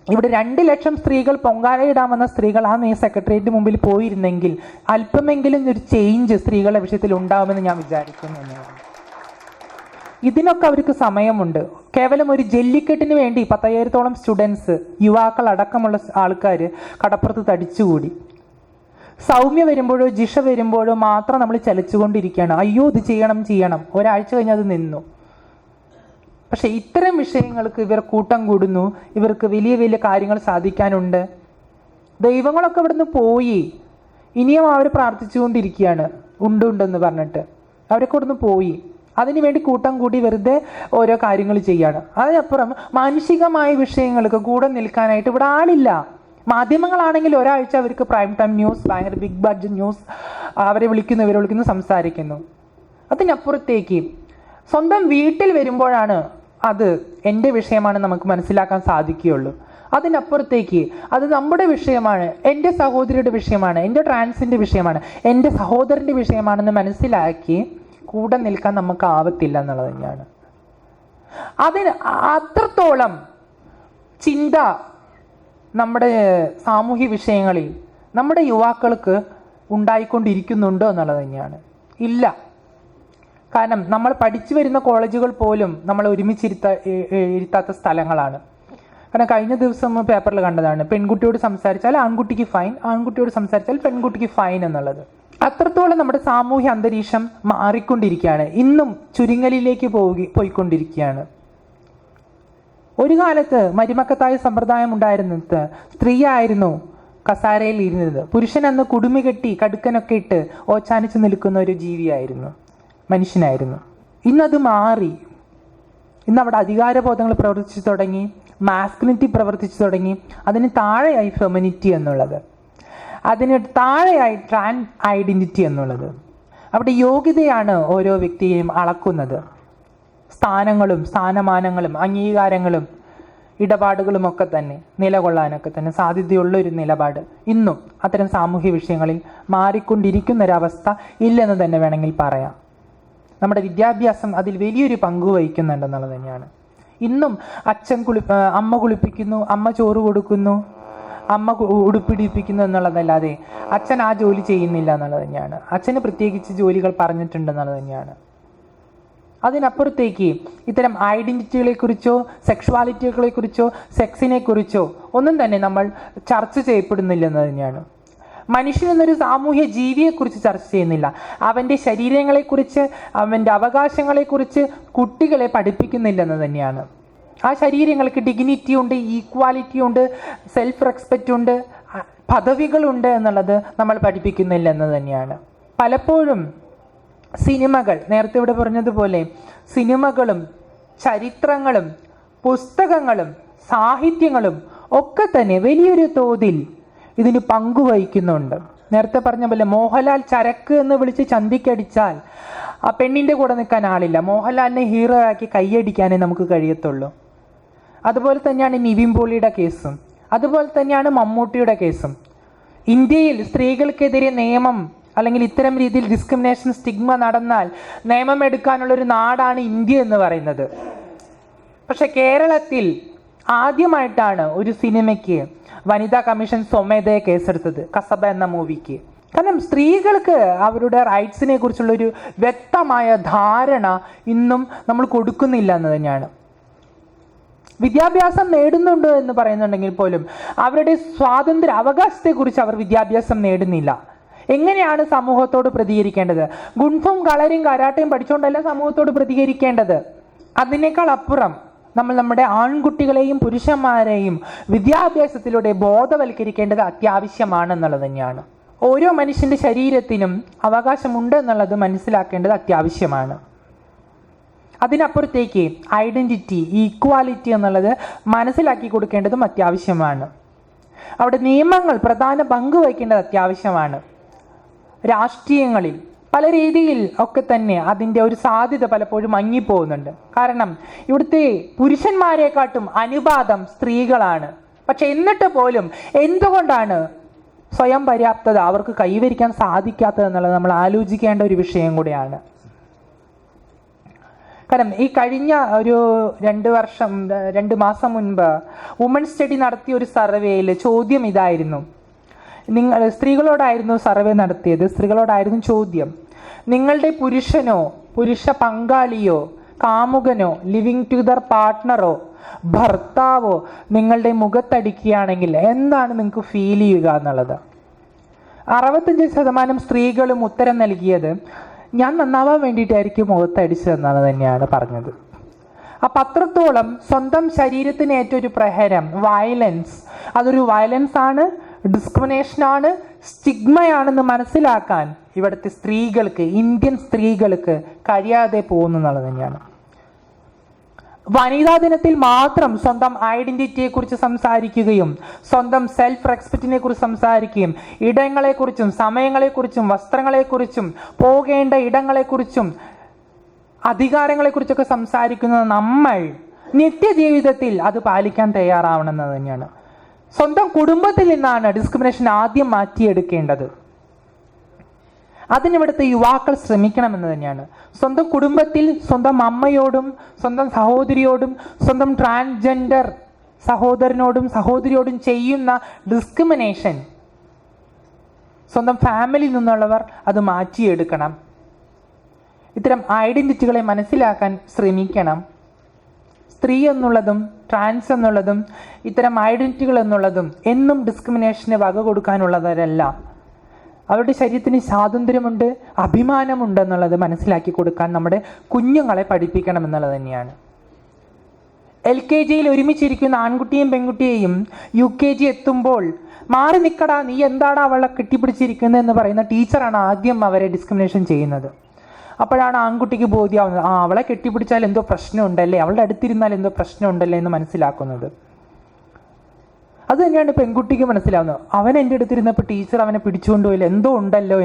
[SPEAKER 1] ഇവിടെ 2 ലക്ഷം സ്ത്രീകൾ പൊങ്കാലയിടാമെന്ന സ്ത്രീകൾ ആ സെക്രട്ടേറിയറ്റ് മുമ്പിൽ പോയിരുന്നെങ്കിൽ അല്പമെങ്കിലും ഒരു ചേഞ്ച് സ്ത്രീകളുടെ വിഷയത്തിൽ ഉണ്ടാവുമെന്ന് ഞാൻ വിചാരിക്കുന്നു. ഇതിനൊക്കെ അവർക്ക് സമയമുണ്ട്. കേവലം ഒരു ജല്ലിക്കെട്ടിന് വേണ്ടി 10,000-ഓളം സ്റ്റുഡൻസ്, യുവാക്കൾ അടക്കമുള്ള ആൾക്കാർ കടപ്പുറത്ത് തടിച്ചുകൂടി. സൗമ്യ വരുമ്പോഴോ ജിഷ വരുമ്പോഴോ മാത്രം നമ്മൾ ചലിച്ചുകൊണ്ടിരിക്കുകയാണ്. അയ്യോ ഇത് ചെയ്യണം, ഒരാഴ്ച കഴിഞ്ഞ് അത് നിന്നു. പക്ഷെ ഇത്തരം വിഷയങ്ങൾക്ക് ഇവർ കൂട്ടം കൂടുന്നു, ഇവർക്ക് വലിയ വലിയ കാര്യങ്ങൾ സാധിക്കാനുണ്ട്. ദൈവങ്ങളൊക്കെ ഇവിടുന്ന് പോയി, ഇനിയും അവർ പ്രാർത്ഥിച്ചുകൊണ്ടിരിക്കുകയാണ് ഉണ്ടെന്ന് പറഞ്ഞിട്ട്. അവരൊക്കെ ഇവിടുന്ന് പോയി, അതിനുവേണ്ടി കൂട്ടം കൂടി വെറുതെ ഓരോ കാര്യങ്ങൾ ചെയ്യാണ്. അതിനപ്പുറം മാനുഷികമായ വിഷയങ്ങൾക്ക് കൂടെ നിൽക്കാനായിട്ട് ഇവിടെ ആളില്ല. മാധ്യമങ്ങളാണെങ്കിൽ ഒരാഴ്ച അവർക്ക് പ്രൈം ടൈം ന്യൂസ്, ഭയങ്കര ബിഗ് ബഡ്ജറ്റ് ന്യൂസ്, ഇവരെ വിളിക്കുന്നു, സംസാരിക്കുന്നു. അതിനപ്പുറത്തേക്ക് സ്വന്തം വീട്ടിൽ വരുമ്പോഴാണ് അത് എൻ്റെ വിഷയമാണ് നമുക്ക് മനസ്സിലാക്കാൻ സാധിക്കുകയുള്ളൂ. അതിനപ്പുറത്തേക്ക് അത് നമ്മുടെ വിഷയമാണ്, എൻ്റെ സഹോദരിയുടെ വിഷയമാണ്, എൻ്റെ ട്രാൻസിൻ്റെ വിഷയമാണ്, എൻ്റെ സഹോദരൻ്റെ വിഷയമാണെന്ന് മനസ്സിലാക്കി കൂടെ നിൽക്കാൻ നമുക്ക് ആവത്തില്ല എന്നുള്ളത് തന്നെയാണ്. അതിന് അത്രത്തോളം ചിന്ത നമ്മുടെ സാമൂഹ്യ വിഷയങ്ങളിൽ നമ്മുടെ യുവാക്കൾക്ക് ഉണ്ടായിക്കൊണ്ടിരിക്കുന്നുണ്ടോ എന്നുള്ളത് തന്നെയാണ്. ഇല്ല. കാരണം നമ്മൾ പഠിച്ചു വരുന്ന കോളേജുകൾ പോലും നമ്മൾ ഇരുത്താത്ത സ്ഥലങ്ങളാണ്. കാരണം കഴിഞ്ഞ ദിവസം പേപ്പറിൽ കണ്ടതാണ്, പെൺകുട്ടിയോട് സംസാരിച്ചാൽ ആൺകുട്ടിക്ക് ഫൈൻ, ആൺകുട്ടിയോട് സംസാരിച്ചാൽ പെൺകുട്ടിക്ക് ഫൈൻ എന്നുള്ളത്. അത്രത്തോളം നമ്മുടെ സാമൂഹ്യ അന്തരീക്ഷം മാറിക്കൊണ്ടിരിക്കുകയാണ്, ഇന്നും ചുരുങ്ങലിലേക്ക് പോയിക്കൊണ്ടിരിക്കുകയാണ്. ഒരു കാലത്ത് മരുമക്കത്തായ സമ്പ്രദായം ഉണ്ടായിരുന്നത് സ്ത്രീയായിരുന്നു കസാരയിൽ ഇരുന്നത്. പുരുഷൻ അന്ന് കുടുമി കെട്ടി കടുക്കനൊക്കെ ഇട്ട് ഓച്ചാനിച്ച് നിൽക്കുന്ന ഒരു ജീവിയായിരുന്നു, മനുഷ്യനായിരുന്നു. ഇന്നത് മാറി. ഇന്ന് അവിടെ അധികാരബോധങ്ങൾ പ്രവർത്തിച്ചു തുടങ്ങി, മാസ്കുലിനിറ്റി പ്രവർത്തിച്ചു തുടങ്ങി. അതിന് താഴെയായി ഫെമിനിറ്റി എന്നുള്ളത്, അതിന് താഴെയായി ട്രാൻസ് ഐഡന്റിറ്റി എന്നുള്ളത്. അവിടെ യോഗ്യതയാണ് ഓരോ വ്യക്തിയെയും അളക്കുന്നത്. സ്ഥാനങ്ങളും സ്ഥാനമാനങ്ങളും അംഗീകാരങ്ങളും ഇടപാടുകളുമൊക്കെ തന്നെ നിലകൊള്ളാനൊക്കെ തന്നെ സാധ്യതയുള്ള ഒരു നിലപാട് ഇന്നും അത്തരം സാമൂഹ്യ വിഷയങ്ങളിൽ മാറിക്കൊണ്ടിരിക്കുന്നൊരവസ്ഥ ഇല്ലെന്ന് തന്നെ വേണമെങ്കിൽ പറയാം. നമ്മുടെ വിദ്യാഭ്യാസം അതിൽ വലിയൊരു പങ്ക് വഹിക്കുന്നുണ്ടെന്നുള്ളത് തന്നെയാണ്. ഇന്നും അമ്മ കുളിപ്പിക്കുന്നു, അമ്മ ചോറ് കൊടുക്കുന്നു, അമ്മ ഉടുപ്പിടിപ്പിക്കുന്നു എന്നുള്ളതല്ലാതെ അച്ഛൻ ആ ജോലി ചെയ്യുന്നില്ല എന്നുള്ളത് തന്നെയാണ്. അച്ഛന് പ്രത്യേകിച്ച് ജോലികൾ പറഞ്ഞിട്ടുണ്ടെന്നുള്ളത് തന്നെയാണ്. അതിനപ്പുറത്തേക്ക് ഇത്തരം ഐഡൻറ്റിറ്റികളെക്കുറിച്ചോ സെക്ഷുവാലിറ്റികളെക്കുറിച്ചോ സെക്സിനെക്കുറിച്ചോ ഒന്നും തന്നെ നമ്മൾ ചർച്ച ചെയ്യപ്പെടുന്നില്ലെന്ന് തന്നെയാണ്. മനുഷ്യൻ എന്നൊരു സാമൂഹ്യ ജീവിയെക്കുറിച്ച് ചർച്ച ചെയ്യുന്നില്ല. അവൻ്റെ ശരീരങ്ങളെക്കുറിച്ച് അവൻ്റെ അവകാശങ്ങളെക്കുറിച്ച് കുട്ടികളെ പഠിപ്പിക്കുന്നില്ലെന്ന് തന്നെയാണ്. ആ ശരീരങ്ങൾക്ക് ഡിഗ്നിറ്റി ഉണ്ട്, ഈക്വാലിറ്റി ഉണ്ട്, സെൽഫ് റെസ്പെക്റ്റ് ഉണ്ട്, പദവികളുണ്ട് എന്നുള്ളത് നമ്മൾ പഠിപ്പിക്കുന്നില്ലെന്ന് തന്നെയാണ്. പലപ്പോഴും സിനിമകൾ, നേരത്തെ ഇവിടെ പറഞ്ഞതുപോലെ സിനിമകളും ചരിത്രങ്ങളും പുസ്തകങ്ങളും സാഹിത്യങ്ങളും ഒക്കെ തന്നെ വലിയൊരു തോതിൽ ഇതിന് പങ്കുവഹിക്കുന്നുണ്ട്. നേരത്തെ പറഞ്ഞ പോലെ മോഹൻലാൽ ചരക്ക് എന്ന് വിളിച്ച് ചന്തിക്കടിച്ചാൽ ആ പെണ്ണിൻ്റെ കൂടെ നിൽക്കാൻ ആളില്ല. മോഹൻലാലിനെ ഹീറോ ആക്കി കൈയടിക്കാനേ നമുക്ക് കഴിയത്തുള്ളൂ. അതുപോലെ തന്നെയാണ് നിവിൻ പോളിയുടെ കേസും, അതുപോലെ തന്നെയാണ് മമ്മൂട്ടിയുടെ കേസും. ഇന്ത്യയിൽ സ്ത്രീകൾക്കെതിരെ നിയമം അല്ലെങ്കിൽ ഇത്തരം രീതിയിൽ ഡിസ്ക്രിമിനേഷൻ സ്റ്റിഗ്മ നടന്നാൽ നിയമം എടുക്കാനുള്ളൊരു നാടാണ് ഇന്ത്യ എന്ന് പറയുന്നത്. പക്ഷെ കേരളത്തിൽ ആദ്യമായിട്ടാണ് ഒരു സിനിമയ്ക്ക് വനിതാ കമ്മീഷൻ സ്വമേധയെ കേസെടുത്തത്, കസബ എന്ന മൂവിക്ക്. കാരണം സ്ത്രീകൾക്ക് അവരുടെ റൈറ്റ്സിനെ കുറിച്ചുള്ളൊരു വ്യക്തമായ ധാരണ ഇന്നും നമ്മൾ കൊടുക്കുന്നില്ല എന്ന് തന്നെയാണ്. വിദ്യാഭ്യാസം നേടുന്നുണ്ട് എന്ന് പറയുന്നുണ്ടെങ്കിൽ പോലും അവരുടെ സ്വാതന്ത്ര്യ അവകാശത്തെക്കുറിച്ച് അവർ വിദ്യാഭ്യാസം നേടുന്നില്ല. എങ്ങനെയാണ് സമൂഹത്തോട് പ്രതികരിക്കേണ്ടത്? ഗുൺഫും കളരിയും കരാട്ടയും പഠിച്ചുകൊണ്ടല്ല സമൂഹത്തോട് പ്രതികരിക്കേണ്ടത്. അതിനേക്കാൾ അപ്പുറം നമ്മൾ നമ്മുടെ ആൺകുട്ടികളെയും പുരുഷന്മാരെയും വിദ്യാഭ്യാസത്തിലൂടെ ബോധവൽക്കരിക്കേണ്ടത് അത്യാവശ്യമാണെന്നുള്ളത് തന്നെയാണ്. ഓരോ മനുഷ്യൻ്റെ ശരീരത്തിനും അവകാശമുണ്ട് എന്നുള്ളത് മനസ്സിലാക്കേണ്ടത് അത്യാവശ്യമാണ്. അതിനപ്പുറത്തേക്ക് ഐഡൻറ്റിറ്റി, ഈക്വാലിറ്റി എന്നുള്ളത് മനസ്സിലാക്കി കൊടുക്കേണ്ടതും അത്യാവശ്യമാണ്. അവിടെ നിയമങ്ങൾ പ്രധാന പങ്ക് വഹിക്കേണ്ടത് അത്യാവശ്യമാണ്. രാഷ്ട്രീയങ്ങളിൽ പല രീതിയിൽ ഒക്കെ തന്നെ അതിൻ്റെ ഒരു സാധ്യത പലപ്പോഴും മങ്ങിപ്പോകുന്നുണ്ട്. കാരണം ഇവിടുത്തെ പുരുഷന്മാരെക്കാട്ടും അനുപാതം സ്ത്രീകളാണ്. പക്ഷെ എന്നിട്ട് പോലും എന്തുകൊണ്ടാണ് സ്വയം പര്യാപ്തത അവർക്ക് കൈവരിക്കാൻ സാധിക്കാത്തത് എന്നുള്ളത് നമ്മൾ ആലോചിക്കേണ്ട ഒരു വിഷയം കൂടിയാണ്. കാരണം ഈ കഴിഞ്ഞ ഒരു 2 മാസം മുൻപ് വുമൺ സ്റ്റഡി നടത്തിയ ഒരു സർവേയിൽ ചോദ്യം ഇതായിരുന്നു. സ്ത്രീകളോടായിരുന്നു സർവേ നടത്തിയത്. സ്ത്രീകളോടായിരുന്നു ചോദ്യം: നിങ്ങളുടെ പുരുഷനോ പുരുഷ പങ്കാളിയോ കാമുകനോ ലിവിങ് ടുഗദർ പാർട്ട്ണറോ ഭർത്താവോ നിങ്ങളുടെ മുഖത്തടിക്കുകയാണെങ്കിൽ എന്താണ് നിങ്ങൾക്ക് ഫീൽ ചെയ്യുക എന്നുള്ളത്. 65% സ്ത്രീകളും ഉത്തരം നൽകിയത് ഞാൻ നന്നാവാൻ വേണ്ടിയിട്ടായിരിക്കും മുഖത്തടിച്ചതെന്നാണ് തന്നെയാണ് പറഞ്ഞത്. അപ്പം അത്രത്തോളം സ്വന്തം ശരീരത്തിന് ഏറ്റൊരു പ്രഹരം, വയലൻസ്, അതൊരു വയലൻസ് ആണ്, ഡിസ്ക്രിമിനേഷനാണ്, സ്റ്റിഗ്മയാണെന്ന് മനസ്സിലാക്കാൻ ഇവിടുത്തെ സ്ത്രീകൾക്ക്, ഇന്ത്യൻ സ്ത്രീകൾക്ക് കഴിയാതെ പോകുന്നു എന്നുള്ളത് തന്നെയാണ്. വനിതാ ദിനത്തിൽ മാത്രം സ്വന്തം ഐഡന്റിറ്റിയെക്കുറിച്ച് സംസാരിക്കുകയും സ്വന്തം സെൽഫ് റെസ്പെക്റ്റിനെ കുറിച്ച് സംസാരിക്കുകയും ഇടങ്ങളെക്കുറിച്ചും സമയങ്ങളെക്കുറിച്ചും വസ്ത്രങ്ങളെക്കുറിച്ചും പോകേണ്ട ഇടങ്ങളെക്കുറിച്ചും അധികാരങ്ങളെക്കുറിച്ചൊക്കെ സംസാരിക്കുന്ന നമ്മൾ നിത്യജീവിതത്തിൽ അത് പാലിക്കാൻ തയ്യാറാവണമെന്നത് തന്നെയാണ്. സ്വന്തം കുടുംബത്തിൽ നിന്നാണ് ഡിസ്ക്രിമിനേഷൻ ആദ്യം മാറ്റിയെടുക്കേണ്ടത്. അതിനിവിടുത്തെ യുവാക്കൾ ശ്രമിക്കണമെന്ന് തന്നെയാണ്. സ്വന്തം കുടുംബത്തിൽ സ്വന്തം അമ്മയോടും സ്വന്തം സഹോദരിയോടും സ്വന്തം ട്രാൻസ്ജെൻഡർ സഹോദരനോടും സഹോദരിയോടും ചെയ്യുന്ന ഡിസ്ക്രിമിനേഷൻ സ്വന്തം ഫാമിലിയിൽ നിന്നുള്ളവർ അത് മാറ്റിയെടുക്കണം. ഇത്തരം ഐഡൻറ്റിറ്റികളെ മനസ്സിലാക്കാൻ ശ്രമിക്കണം. സ്ത്രീ എന്നുള്ളതും ട്രാൻസ് എന്നുള്ളതും ഇത്തരം ഐഡൻറ്റിറ്റികൾ എന്നുള്ളതും എന്നും ഡിസ്ക്രിമിനേഷന് വക കൊടുക്കാനുള്ളവരല്ല. അവരുടെ ശരീരത്തിന് സ്വാതന്ത്ര്യമുണ്ട്, അഭിമാനമുണ്ട് എന്നുള്ളത് മനസ്സിലാക്കി കൊടുക്കാൻ നമ്മുടെ കുഞ്ഞുങ്ങളെ പഠിപ്പിക്കണം എന്നുള്ളത് തന്നെയാണ്. LKGയിൽ ഒരുമിച്ചിരിക്കുന്ന ആൺകുട്ടിയെയും പെൺകുട്ടിയെയും UKG എത്തുമ്പോൾ മാറി നിൽക്കടാ, നീ എന്താടാ അവളെ കെട്ടിപ്പിടിച്ചിരിക്കുന്നത് എന്ന് പറയുന്ന ടീച്ചറാണ് ആദ്യം അവരെ ഡിസ്ക്രിമിനേഷൻ ചെയ്യുന്നത്. അപ്പോഴാണ് ആൺകുട്ടിക്ക് ബോധ്യമാവുന്നത്, അവളെ കെട്ടിപ്പിടിച്ചാൽ എന്തോ പ്രശ്നമുണ്ടല്ലേ, അവളുടെ അടുത്തിരുന്നാൽ എന്തോ പ്രശ്നമുണ്ടല്ലേ എന്ന് മനസ്സിലാക്കുന്നത്. അത് തന്നെയാണ് പെൺകുട്ടിക്ക് മനസ്സിലാവുന്നത്. അവൻ എൻ്റെ അടുത്തിരുന്നപ്പോൾ ടീച്ചർ അവനെ പിടിച്ചുകൊണ്ടുപോയില്ല, എന്തോ ഉണ്ടല്ലോ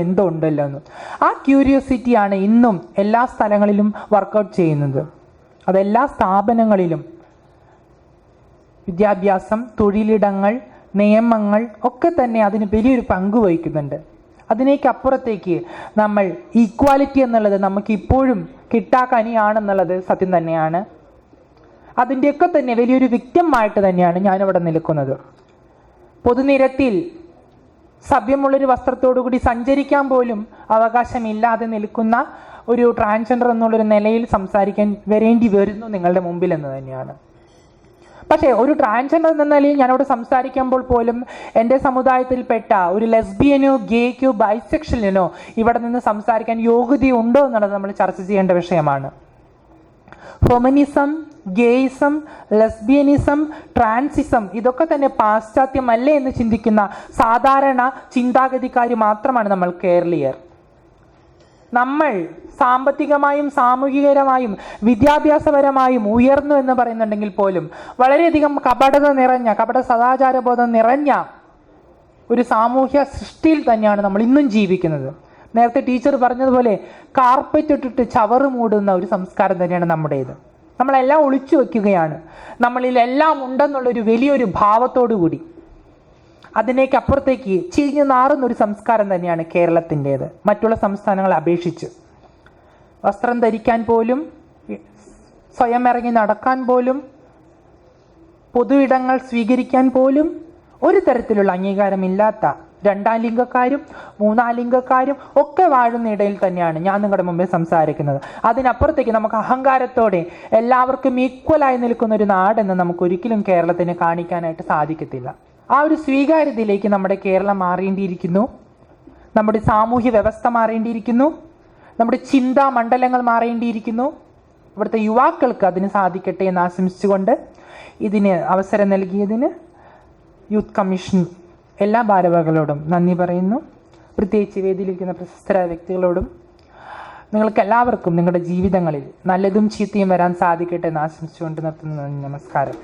[SPEAKER 1] എന്ന്. ആ ക്യൂരിയോസിറ്റിയാണ് ഇന്നും എല്ലാ സ്ഥലങ്ങളിലും വർക്കൗട്ട് ചെയ്യുന്നത്. അതെല്ലാ സ്ഥാപനങ്ങളിലും വിദ്യാഭ്യാസം, തൊഴിലിടങ്ങൾ, നിയമങ്ങൾ ഒക്കെ തന്നെ അതിന് വലിയൊരു പങ്ക് വഹിക്കുന്നുണ്ട്. അതിനേക്കപ്പുറത്തേക്ക് നമ്മൾ ഈക്വാലിറ്റി എന്നുള്ളത് നമുക്ക് ഇപ്പോഴും കിട്ടാക്കനിയാണെന്നുള്ളത് സത്യം തന്നെയാണ്. അതിൻ്റെയൊക്കെ തന്നെ വലിയൊരു വിക്ടിമായിട്ട് തന്നെയാണ് ഞാനിവിടെ നിൽക്കുന്നത്. പൊതുനിരത്തിൽ സഭ്യമുള്ളൊരു വസ്ത്രത്തോടു കൂടി സഞ്ചരിക്കാൻ പോലും അവകാശമില്ലാതെ നിൽക്കുന്ന ഒരു ട്രാൻസ്ജെൻഡർ എന്നുള്ളൊരു നിലയിൽ സംസാരിക്കാൻ വരേണ്ടി വരുന്നു നിങ്ങളുടെ മുമ്പിൽ എന്ന് തന്നെയാണ്. പക്ഷേ ഒരു ട്രാൻസ്ജെൻഡർ എന്ന നിലയിൽ ഞാനവിടെ സംസാരിക്കുമ്പോൾ പോലും എൻ്റെ സമുദായത്തിൽപ്പെട്ട ഒരു ലെസ്ബിയനോ, ഗേക്കോ, ബൈസെക്ഷലിനോ ഇവിടെ നിന്ന് സംസാരിക്കാൻ യോഗ്യതയുണ്ടോ എന്നുള്ളത് നമ്മൾ ചർച്ച ചെയ്യേണ്ട വിഷയമാണ്. ഫെമിനിസം, ഗേയിസം, ലെസ്ബിയനിസം, ട്രാൻസിസം ഇതൊക്കെ തന്നെ പാശ്ചാത്യമല്ലേ എന്ന് ചിന്തിക്കുന്ന സാധാരണ ചിന്താഗതിക്കാർ മാത്രമാണ് നമ്മൾ കേരളീയർ. നമ്മൾ സാമ്പത്തികമായും സാമൂഹികപരമായും വിദ്യാഭ്യാസപരമായും ഉയർന്നു എന്ന് പറയുന്നുണ്ടെങ്കിൽ പോലും വളരെയധികം കപട സദാചാരബോധം നിറഞ്ഞ ഒരു സാമൂഹ്യ സൃഷ്ടിയിൽ തന്നെയാണ് നമ്മൾ ഇന്നും ജീവിക്കുന്നത്. നേരത്തെ ടീച്ചർ പറഞ്ഞതുപോലെ കാർപ്പറ്റ് ഇട്ടിട്ട് ചവറ് മൂടുന്ന ഒരു സംസ്കാരം തന്നെയാണ് നമ്മുടേത്. നമ്മളെല്ലാം ഒളിച്ചു വയ്ക്കുകയാണ്, നമ്മളിലെല്ലാം ഉണ്ടെന്നുള്ളൊരു വലിയൊരു ഭാവത്തോടു കൂടി. അതിനേക്കപ്പുറത്തേക്ക് ചീഞ്ഞു നാറുന്നൊരു സംസ്കാരം തന്നെയാണ് കേരളത്തിൻ്റേത് മറ്റുള്ള സംസ്ഥാനങ്ങളെ അപേക്ഷിച്ച്. വസ്ത്രം ധരിക്കാൻ പോലും, സ്വയം ഇറങ്ങി നടക്കാൻ പോലും, പൊതു ഇടങ്ങൾ സ്വീകരിക്കാൻ പോലും ഒരു തരത്തിലുള്ള അംഗീകാരമില്ലാത്ത രണ്ടാം ലിംഗക്കാരും മൂന്നാം ലിംഗക്കാരും ഒക്കെ വാഴുന്ന ഇടയിൽ തന്നെയാണ് ഞാൻ നിങ്ങളുടെ മുമ്പിൽ സംസാരിക്കുന്നത്. അതിനപ്പുറത്തേക്ക് നമുക്ക് അഹങ്കാരത്തോടെ എല്ലാവർക്കും ഈക്വലായി നിൽക്കുന്ന ഒരു നാടെന്ന് നമുക്ക് ഒരിക്കലും കേരളത്തിന് കാണിക്കാനായിട്ട് സാധിക്കത്തില്ല. ആ ഒരു സ്വീകാര്യതയിലേക്ക് നമ്മുടെ കേരളം മാറേണ്ടിയിരിക്കുന്നു. നമ്മുടെ സാമൂഹ്യ വ്യവസ്ഥ മാറേണ്ടിയിരിക്കുന്നു. നമ്മുടെ ചിന്താ മണ്ഡലങ്ങൾ മാറേണ്ടിയിരിക്കുന്നു. ഇവിടുത്തെ യുവാക്കൾക്ക് അതിന് സാധിക്കട്ടെ എന്ന് ആശംസിച്ചുകൊണ്ട് ഇതിന് അവസരം നൽകിയതിന് യൂത്ത് കമ്മീഷൻ എല്ലാ ഭാരവാഹികളോടും നന്ദി പറയുന്നു. പ്രത്യേകിച്ച് വേദിയിലിരിക്കുന്ന പ്രശസ്തരായ വ്യക്തികളോടും നിങ്ങൾക്ക് എല്ലാവർക്കും നിങ്ങളുടെ ജീവിതങ്ങളിൽ നല്ലതും ചീത്തയും വരാൻ സാധിക്കട്ടെ എന്ന് ആശംസിച്ചുകൊണ്ട് നിർത്തുന്നു. നമസ്കാരം.